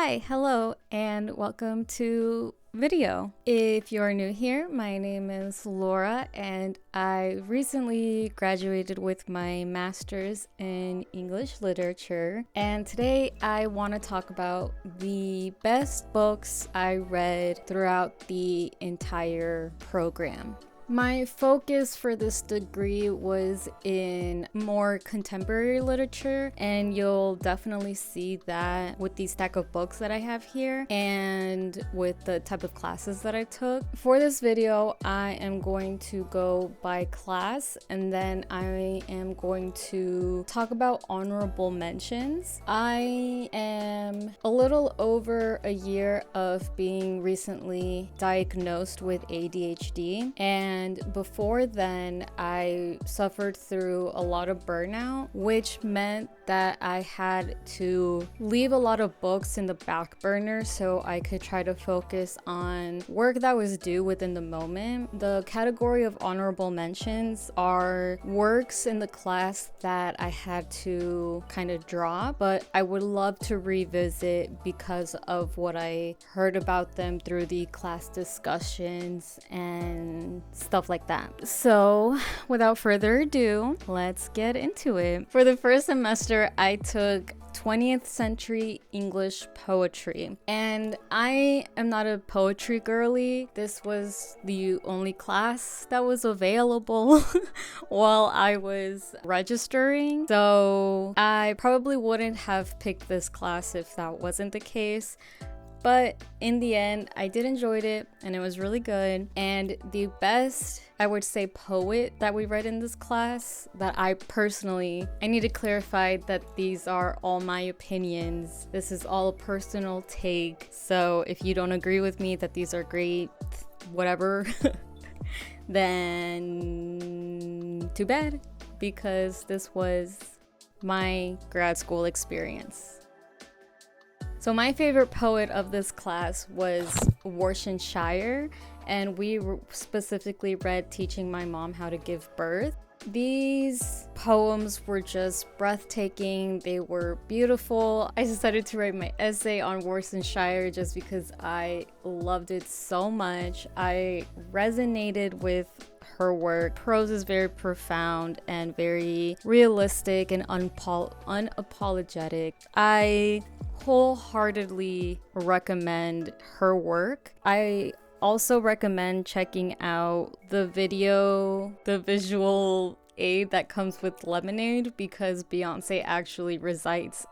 Hi, hello, and welcome to video. If you're new here, my name is Laura, and I recently graduated with my master's in English literature. And today I want to talk about the best books I read throughout the entire program. My focus for this degree was in more contemporary literature, and you'll definitely see that with the stack of books that I have here and with the type of classes that I took. For this video, I am going to go by class, and then I am going to talk about honorable mentions. I am a little over a year of being recently diagnosed with ADHD, and before then I suffered through a lot of burnout, which meant that I had to leave a lot of books in the back burner so I could try to focus on work that was due within the moment. The category of honorable mentions are works in the class that I had to kind of drop, but I would love to revisit because of what I heard about them through the class discussions and stuff like that. So without further ado, let's get into it. For the first semester, I took 20th century English poetry, and I am not a poetry girly. This was the only class that was available while I was registering, so I probably wouldn't have picked this class if that wasn't the case. But in the end, I did enjoy it, and it was really good. And the best, I would say, poet that we read in this class that I need to clarify that these are all my opinions. This is all a personal take. So if you don't agree with me that these are great, whatever, then too bad, because this was my grad school experience. So my favorite poet of this class was Worcestershire, and we specifically read Teaching My Mom How to Give Birth. These poems were just breathtaking. They were beautiful. I decided to write my essay on Worcestershire just because I loved it so much. I resonated with her work. Prose is very profound and very realistic and unapologetic. I wholeheartedly recommend her work. I also recommend checking out the visual aid that comes with Lemonade, because Beyonce actually recites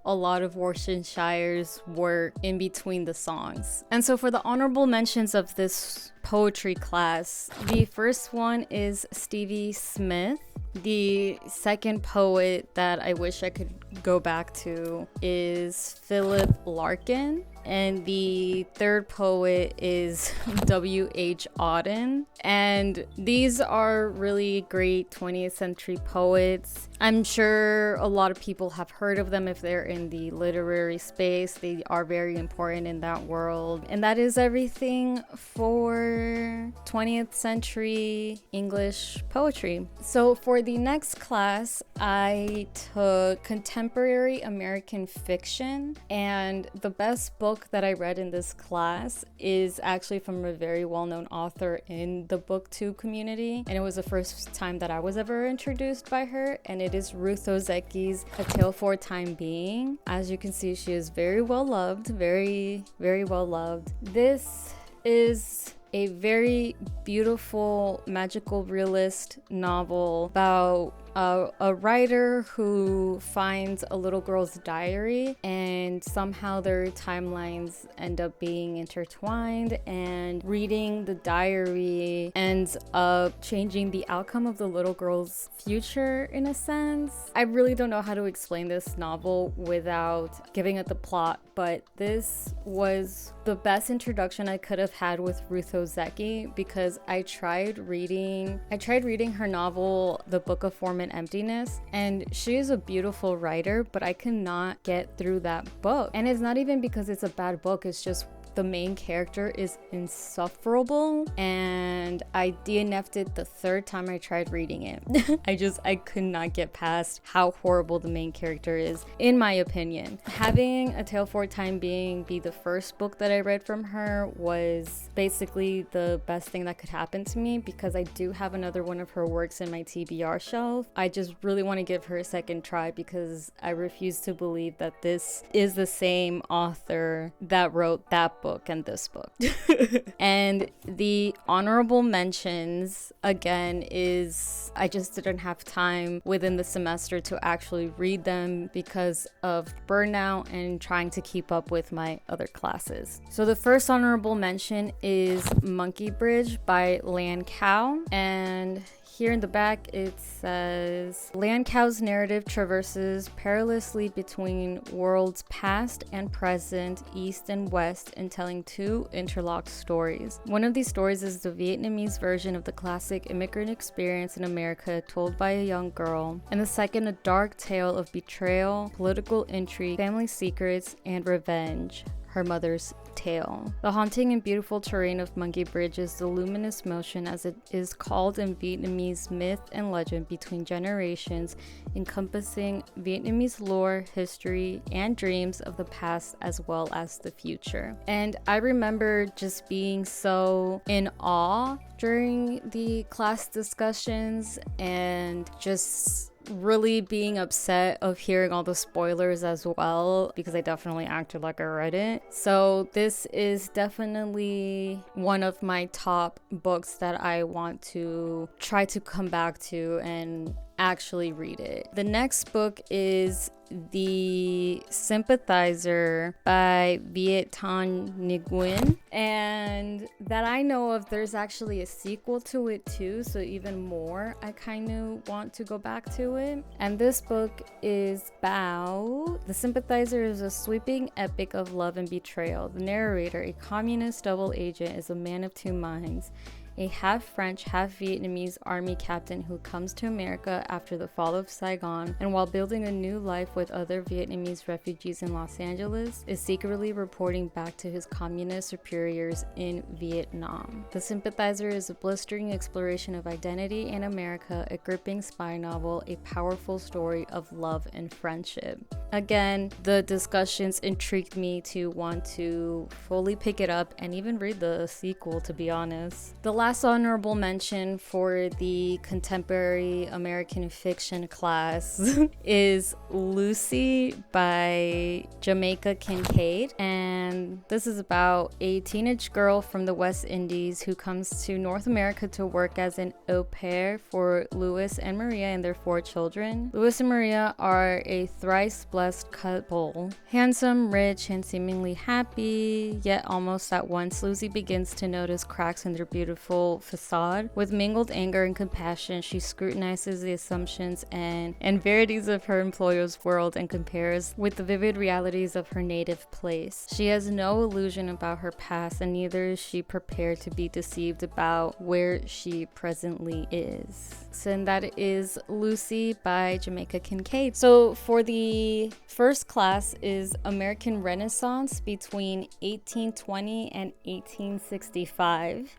a lot of Worcestershire's work in between the songs. And so for the honorable mentions of this poetry class, the first one is Stevie Smith. The second poet that I wish I could go back to is Philip Larkin. And the third poet is W.H. Auden. And these are really great 20th century poets. I'm sure a lot of people have heard of them if they're in the literary space. They are very important in that world. And that is everything for 20th century English poetry. So for the next class, I took contemporary American fiction, and the best book that I read in this class is actually from a very well-known author in the booktube community, and it was the first time that I was ever introduced by her, and it is Ruth Ozeki's A Tale for a Time Being. As you can see, she is very well loved, very, very well loved. This is a very beautiful magical realist novel about a writer who finds a little girl's diary, and somehow their timelines end up being intertwined, and reading the diary ends up changing the outcome of the little girl's future in a sense. I really don't know how to explain this novel without giving it the plot, but this was the best introduction I could have had with Ruth Ozeki, because I tried reading her novel The Book of Form and Emptiness, and she is a beautiful writer, but I cannot get through that book. And it's not even because it's a bad book, it's just the main character is insufferable, and I DNF'd it the third time I tried reading it. I could not get past how horrible the main character is, in my opinion. Having A Tale for a Time Being be the first book that I read from her was basically the best thing that could happen to me, because I do have another one of her works in my TBR shelf. I just really want to give her a second try, because I refuse to believe that this is the same author that wrote that book and this book. And the honorable mentions, again, is I just didn't have time within the semester to actually read them because of burnout and trying to keep up with my other classes. So the first honorable mention is Monkey Bridge by Lan Cao, and here in the back it says, Lan Cao's narrative traverses perilously between worlds past and present, east and west, and telling two interlocked stories. One of these stories is the Vietnamese version of the classic immigrant experience in America told by a young girl, and the second a dark tale of betrayal, political intrigue, family secrets, and revenge, her mother's tale. The haunting and beautiful terrain of Monkey Bridge is the luminous motion, as it is called in Vietnamese myth and legend, between generations, encompassing Vietnamese lore, history, and dreams of the past as well as the future. And I remember just being so in awe during the class discussions and just really being upset of hearing all the spoilers as well, because I definitely acted like I read it. So this is definitely one of my top books that I want to try to come back to and actually read it. The next book is The Sympathizer by Viet Thanh Nguyen, and that I know of, there's actually a sequel to it too, so even more I kind of want to go back to it. And this book is about The Sympathizer is a sweeping epic of love and betrayal. The narrator, a communist double agent, is a man of two minds. A half-French, half-Vietnamese army captain who comes to America after the fall of Saigon, and while building a new life with other Vietnamese refugees in Los Angeles, is secretly reporting back to his communist superiors in Vietnam. The Sympathizer is a blistering exploration of identity in America, a gripping spy novel, a powerful story of love and friendship. Again, the discussions intrigued me to want to fully pick it up and even read the sequel, to be honest. The last honorable mention for the contemporary American fiction class is Lucy by Jamaica Kincaid, and this is about a teenage girl from the West Indies who comes to North America to work as an au pair for Louis and Maria and their 4 children. Louis and Maria are a thrice blessed couple, handsome, rich, and seemingly happy, yet almost at once Lucy begins to notice cracks in their beautiful facade. With mingled anger and compassion, she scrutinizes the assumptions and verities of her employer's world and compares with the vivid realities of her native place. She has no illusion about her past, and neither is she prepared to be deceived about where she presently is. So, and that is Lucy by Jamaica Kincaid. So for the first class is American Renaissance between 1820 and 1865.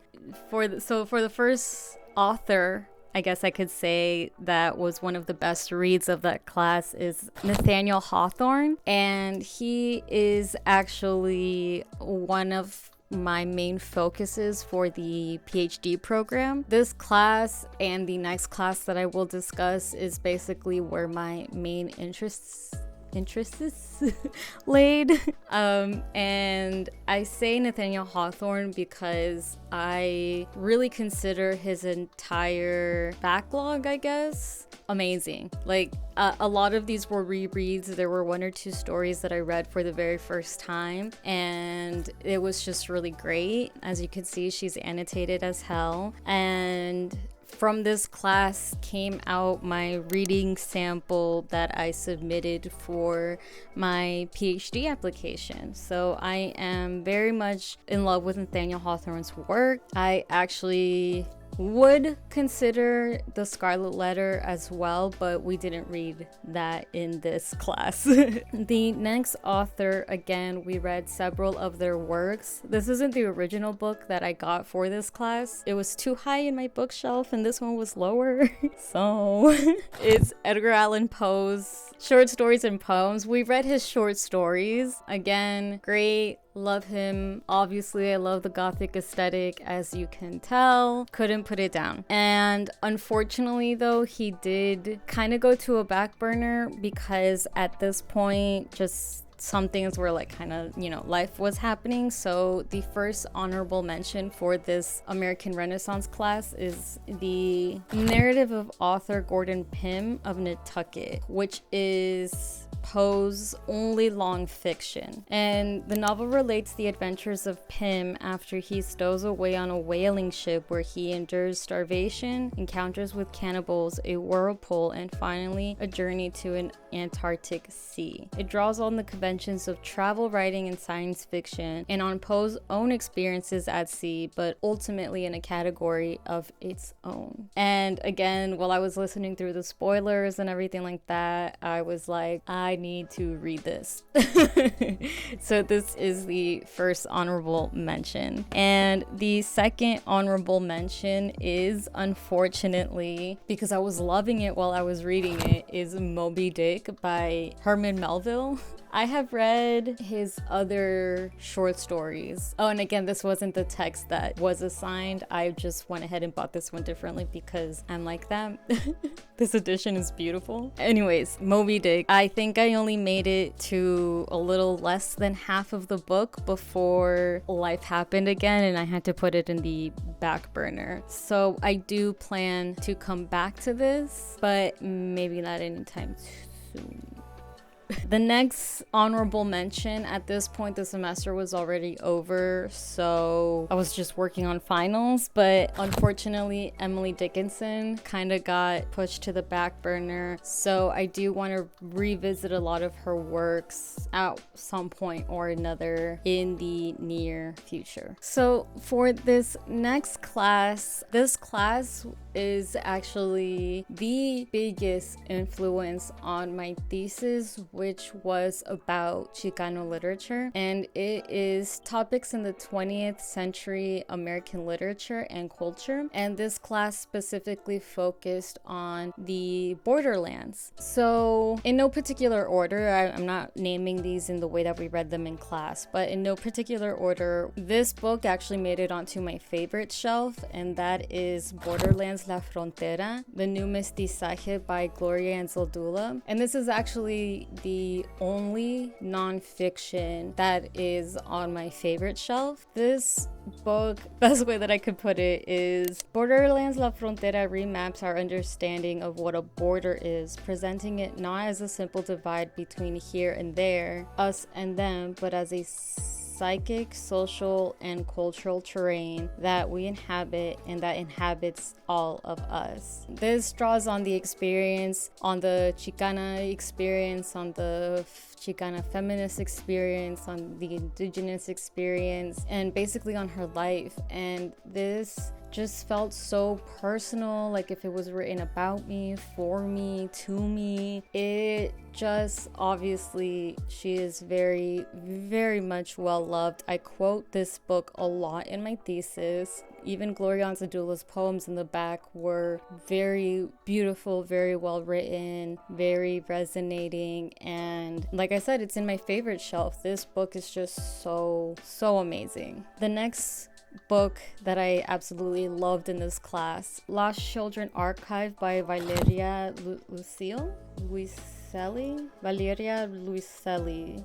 For the first author, I guess I could say that was one of the best reads of that class, is Nathaniel Hawthorne, and he is actually one of my main focuses for the PhD program. This class and the next class that I will discuss is basically where my main interests laid. And I say Nathaniel Hawthorne because I really consider his entire backlog, I guess, amazing. Like a lot of these were rereads. There were 1 or 2 stories that I read for the very first time, and it was just really great. As you can see, she's annotated as hell, and from this class came out my reading sample that I submitted for my PhD application. So I am very much in love with Nathaniel Hawthorne's work. I actually would consider The Scarlet Letter as well, but we didn't read that in this class. The next author, again, we read several of their works. This isn't the original book that I got for this class. It was too high in my bookshelf and this one was lower. So it's Edgar Allan Poe's short stories and poems. We read his short stories. Again, great. Love him. Obviously, I love the gothic aesthetic, as you can tell. Couldn't put it down. And unfortunately, though, he did kind of go to a back burner because at this point, just some things were like kind of, life was happening. So the first honorable mention for this American Renaissance class is the narrative of author Gordon Pym of Nantucket, which is Poe's only long fiction. And the novel relates the adventures of Pym after he stows away on a whaling ship where he endures starvation, encounters with cannibals, a whirlpool, and finally a journey to an Antarctic sea. It draws on the conventions of travel writing and science fiction and on Poe's own experiences at sea, but ultimately in a category of its own. And again, while I was listening through the spoilers and everything like that, I was like, I need to read this. So this is the first honorable mention. And the second honorable mention is, unfortunately, because I was loving it while I was reading it, is Moby Dick by Herman Melville. I have read his other short stories. Oh, and again, this wasn't the text that was assigned. I just went ahead and bought this one differently because I'm like that. This edition is beautiful. Anyways, Moby Dick. I think I only made it to a little less than half of the book before life happened again and I had to put it in the back burner. So I do plan to come back to this, but maybe not anytime soon. The next honorable mention, at this point the semester was already over, so I was just working on finals, but unfortunately Emily Dickinson kind of got pushed to the back burner, so I do want to revisit a lot of her works at some point or another in the near future. So for this next class, this class is actually the biggest influence on my thesis, which was about Chicano literature, and it is topics in the 20th century American literature and culture, and this class specifically focused on the borderlands. So in no particular order, I'm not naming these in the way that we read them in class, but in no particular order, this book actually made it onto my favorite shelf, and that is Borderlands La Frontera, The New Mestizaje by Gloria Anzaldúa. And this is actually the only nonfiction that is on my favorite shelf. This book, best way that I could put it is Borderlands La Frontera remaps our understanding of what a border is, presenting it not as a simple divide between here and there, us and them, but as a psychic, social, and cultural terrain that we inhabit and that inhabits all of us. This draws on the experience, on the Chicana experience, on the Chicana feminist experience, on the indigenous experience, and basically on her life. And this just felt so personal, like if it was written about me, for me, to me. It just, obviously, she is very, very much well loved. I quote this book a lot in my thesis. Even Gloria Anzaldúa's poems in the back were very beautiful, very well written, very resonating, and like I said, it's in my favorite shelf. This book is just so amazing. The next book that I absolutely loved in this class, Lost Children Archive by Valeria Luiselli.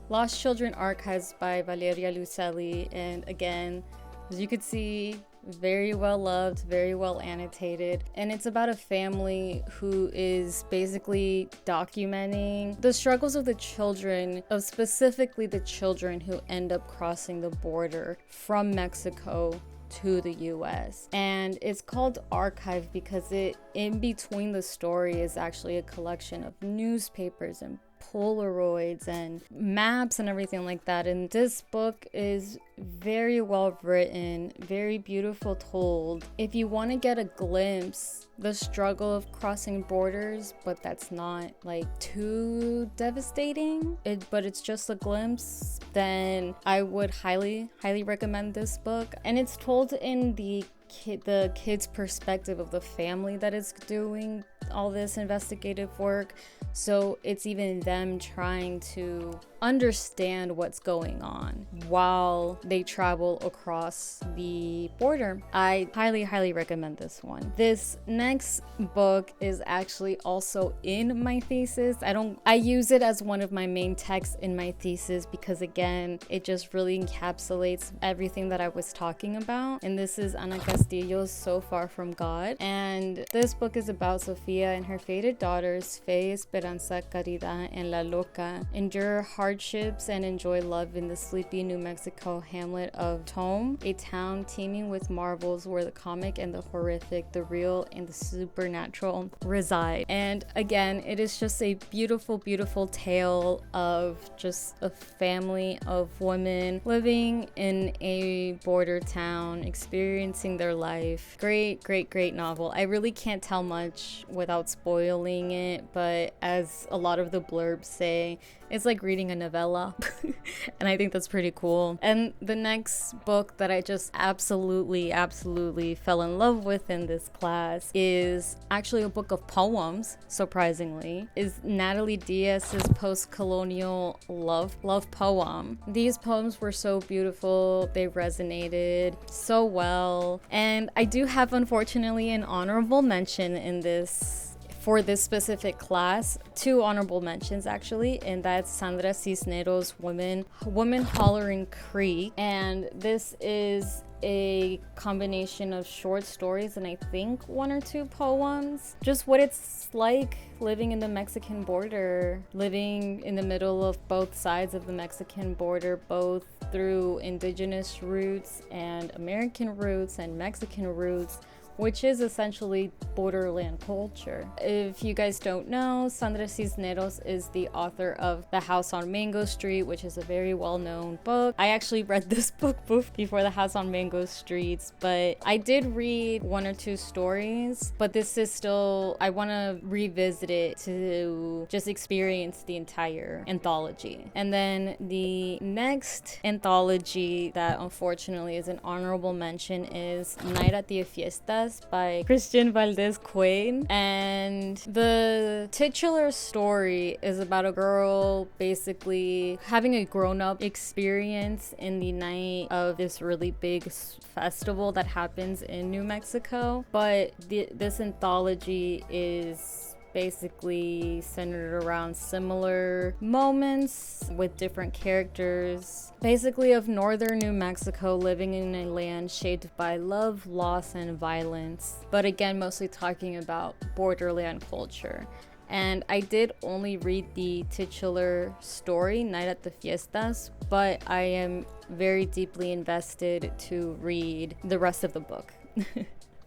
Lost Children Archives by Valeria Luiselli. And again, as you could see, very well loved, very well annotated, and it's about a family who is basically documenting the struggles of the children, of specifically the children who end up crossing the border from Mexico to the US. And it's called Archive because it, in between the story, is actually a collection of newspapers and Polaroids and maps and everything like that. And this book is very well written, very beautiful told. If you want to get a glimpse the struggle of crossing borders, but that's not like too devastating, but it's just a glimpse, then I would highly recommend this book. And it's told in the kid's perspective of the family that is doing all this investigative work, so it's even them trying to understand what's going on while they travel across the border. I highly recommend this one. This next book is actually also in my thesis. I use it as one of my main texts in my thesis because, again, it just really encapsulates everything that I was talking about. And this is Ana Castillo's So Far From God. And this book is about Sofia and her fated daughters, Fe, Esperanza, Caridad, and La Loca, endure hardships and enjoy love in the sleepy New Mexico hamlet of Tome, a town teeming with marvels where the comic and the horrific, the real and the supernatural reside. And again, it is just a beautiful tale of just a family of women living in a border town, experiencing their life. Great novel. I really can't tell much without spoiling it, but as a lot of the blurbs say, it's like reading a novella. And I think that's pretty cool. And the next book that I just absolutely fell in love with in this class is actually a book of poems, surprisingly, is Natalie Diaz's post-colonial love poem. These poems were so beautiful, they resonated so well, and I do have, unfortunately, an honorable mention in this for this specific class. 2 honorable mentions actually, and that's Sandra Cisneros' Women Hollering Creek. And this is a combination of short stories and I think 1 or 2 poems. Just what it's like living in the Mexican border, living in the middle of both sides of the Mexican border, both through indigenous roots and American roots and Mexican roots, which is essentially borderland culture. If you guys don't know, Sandra Cisneros is the author of The House on Mango Street, which is a very well-known book. I actually read this book before The House on Mango Streets, but I did read 1 or 2 stories, but this is still, I want to revisit it to just experience the entire anthology. And then the next anthology that unfortunately is an honorable mention is Night at the Fiestas by Christian Valdez Quain. And the titular story is about a girl basically having a grown-up experience in the night of this really big festival that happens in New Mexico. But this anthology is basically centered around similar moments with different characters, basically of northern New Mexico living in a land shaped by love, loss, and violence, but again mostly talking about borderland culture. And I did only read the titular story, Night at the Fiestas, but I am very deeply invested to read the rest of the book.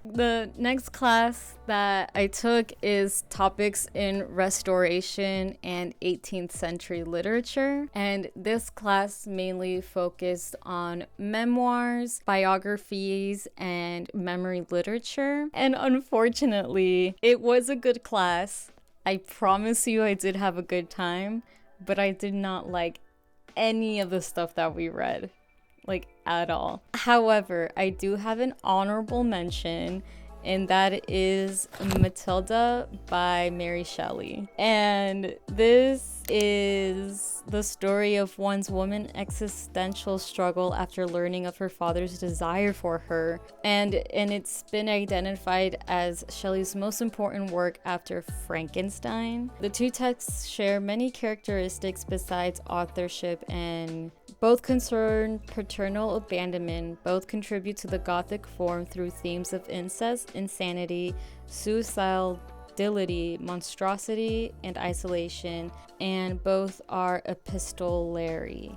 The next class that I took is Topics in Restoration and 18th Century Literature. And this class mainly focused on memoirs, biographies, and memory literature. And unfortunately, it was a good class. I promise you I did have a good time, but I did not like any of the stuff that we read. Like at all. However, I do have an honorable mention, and that is Matilda by Mary Shelley. And this is the story of one's woman's existential struggle after learning of her father's desire for her. And it's been identified as Shelley's most important work after Frankenstein. The 2 texts share many characteristics besides authorship, and both concern paternal abandonment. Both contribute to the Gothic form through themes of incest, insanity, suicidality, monstrosity, and isolation, and both are epistolary.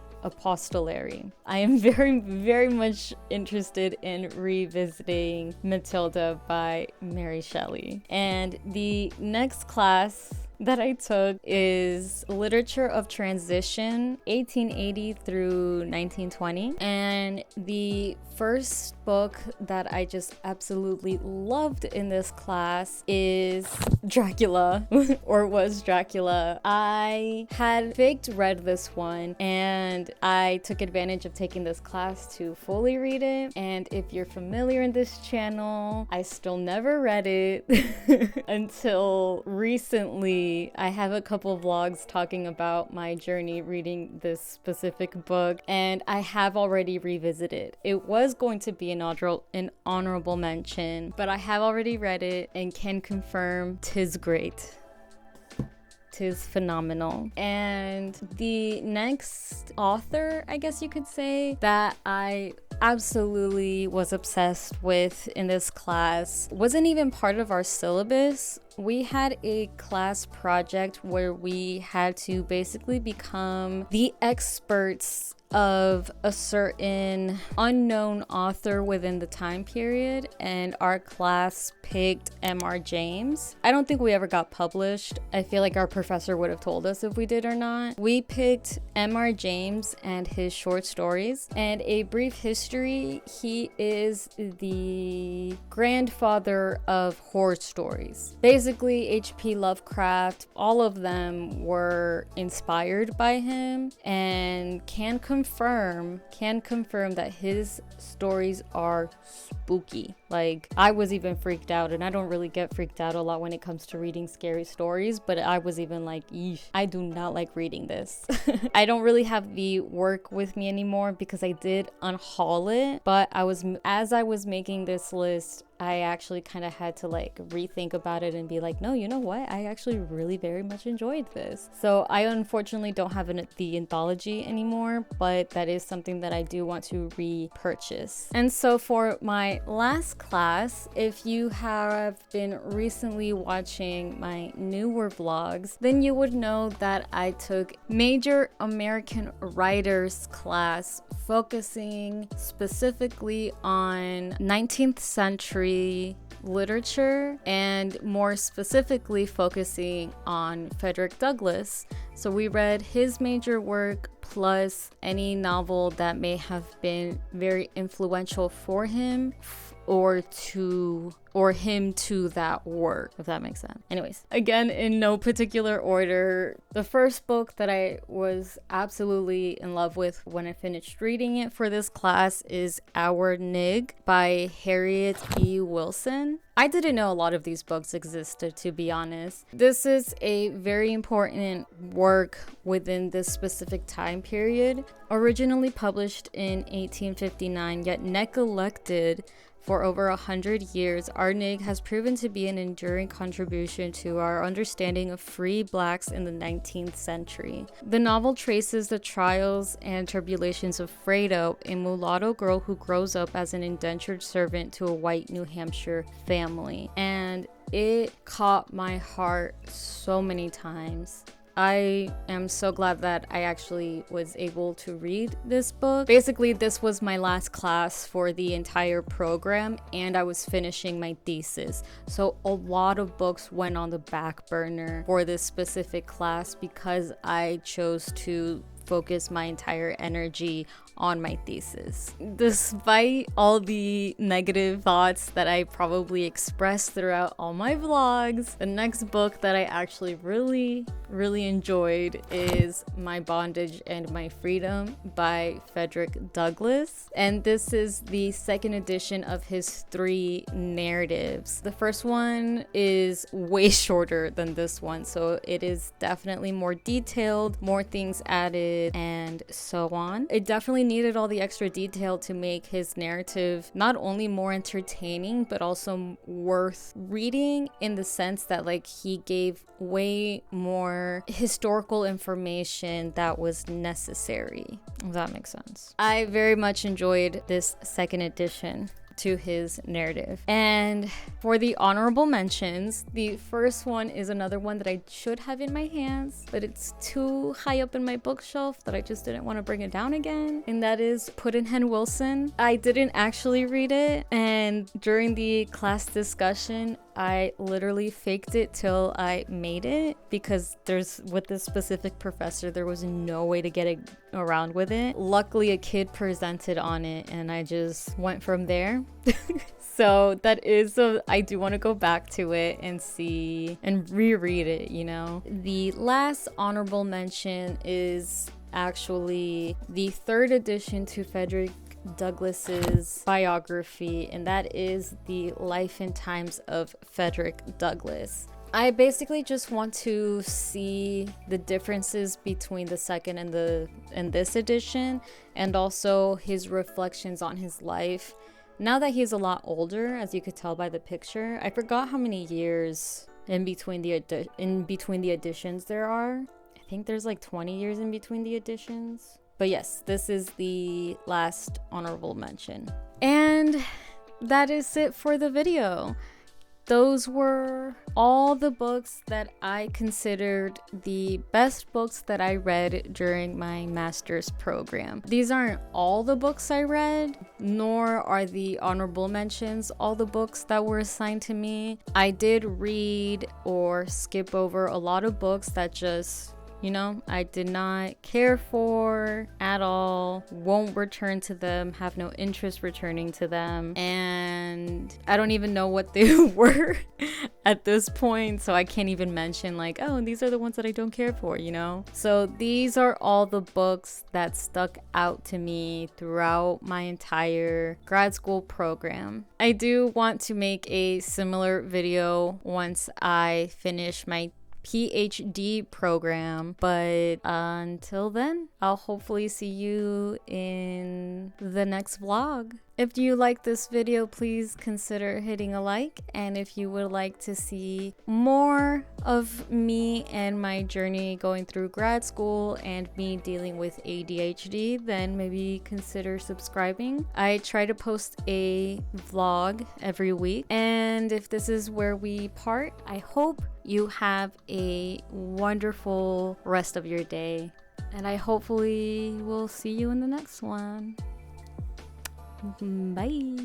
I am very much interested in revisiting Matilda by Mary Shelley. And the next class that I took is Literature of Transition, 1880 through 1920. And the first book that I just absolutely loved in this class is Dracula, or was Dracula. I had faked read this one, and I took advantage of taking this class to fully read it. And if you're familiar in this channel, I still never read it until recently. I have a couple vlogs talking about my journey reading this specific book, and I have already revisited. It was going to be an honorable mention, but I have already read it and can confirm 'tis great. 'Tis phenomenal. And the next author, I guess you could say, that I absolutely was obsessed with in this class wasn't even part of our syllabus. We had a class project where we had to basically become the experts of a certain unknown author within the time period, and our class picked M.R. James. I don't think we ever got published. I feel like our professor would have told us if we did or not. We picked M.R. James and his short stories. And a brief history, he is the grandfather of horror stories. Basically, H.P. Lovecraft, all of them were inspired by him, and can confirm that his stories are spooky. Like, I was even freaked out, and I don't really get freaked out a lot when it comes to reading scary stories, but I was even like, eesh, I do not like reading this. I don't really have the work with me anymore because I did unhaul it, but as I was making this list, I actually kind of had to like rethink about it and be like, no, you know what? I actually really very much enjoyed this. So I unfortunately don't have the anthology anymore, but that is something that I do want to repurchase. And so for my last class, if you have been recently watching my newer vlogs, then you would know that I took Major American Writers class, focusing specifically on 19th century literature, and more specifically focusing on Frederick Douglass. So we read his major work plus any novel that may have been very influential for him or him to that work, if that makes sense. Anyways, again, in no particular order, the first book that I was absolutely in love with when I finished reading it for this class is Our Nig by Harriet E. Wilson. I didn't know a lot of these books existed, to be honest. This is a very important work within this specific time period, originally published in 1859, yet neglected for over 100 years. Our Nig has proven to be an enduring contribution to our understanding of free blacks in the 19th century. The novel traces the trials and tribulations of Fredo, a mulatto girl who grows up as an indentured servant to a white New Hampshire family. And it caught my heart so many times. I am so glad that I actually was able to read this book. Basically, this was my last class for the entire program, and I was finishing my thesis. So a lot of books went on the back burner for this specific class because I chose to focus my entire energy on my thesis. Despite all the negative thoughts that I probably expressed throughout all my vlogs, the next book that I actually really enjoyed is My Bondage and My Freedom by Frederick Douglass. And this is the second edition of his 3 narratives. The first one is way shorter than this one, so it is definitely more detailed, more things added, and so on. It definitely needed all the extra detail to make his narrative not only more entertaining, but also worth reading, in the sense that like he gave way more historical information that was necessary, if that makes sense. I very much enjoyed this second edition to his narrative. And for the honorable mentions, the first one is another one that I should have in my hands, but it's too high up in my bookshelf that I just didn't want to bring it down again, and that is Pudd'nhead Wilson. I didn't actually read it, and during the class discussion, I literally faked it till I made it, because with this specific professor, there was no way to get it around with it. Luckily, a kid presented on it and I just went from there. So I do want to go back to it and see and reread it, you know. The last honorable mention is actually the third edition to Frederick Douglass's biography, and that is The Life and Times of Frederick Douglass. I basically just want to see the differences between the second and this edition, and also his reflections on his life. Now that he's a lot older, as you could tell by the picture, I forgot how many years in between the editions there are. I think there's like 20 years in between the editions. But yes, this is the last honorable mention. And that is it for the video. Those were all the books that I considered the best books that I read during my master's program. These aren't all the books I read, nor are the honorable mentions all the books that were assigned to me. I did read or skip over a lot of books that just, you know, I did not care for at all, won't return to them, have no interest returning to them, and I don't even know what they were at this point, so I can't even mention like, oh, these are the ones that I don't care for, you know? So these are all the books that stuck out to me throughout my entire grad school program. I do want to make a similar video once I finish my PhD program, but until then, I'll hopefully see you in the next vlog. If you like this video, please consider hitting a like, and if you would like to see more of me and my journey going through grad school and me dealing with ADHD, then maybe consider subscribing. I try to post a vlog every week, and if this is where we part, I hope you have a wonderful rest of your day, and I hopefully will see you in the next one. Bye.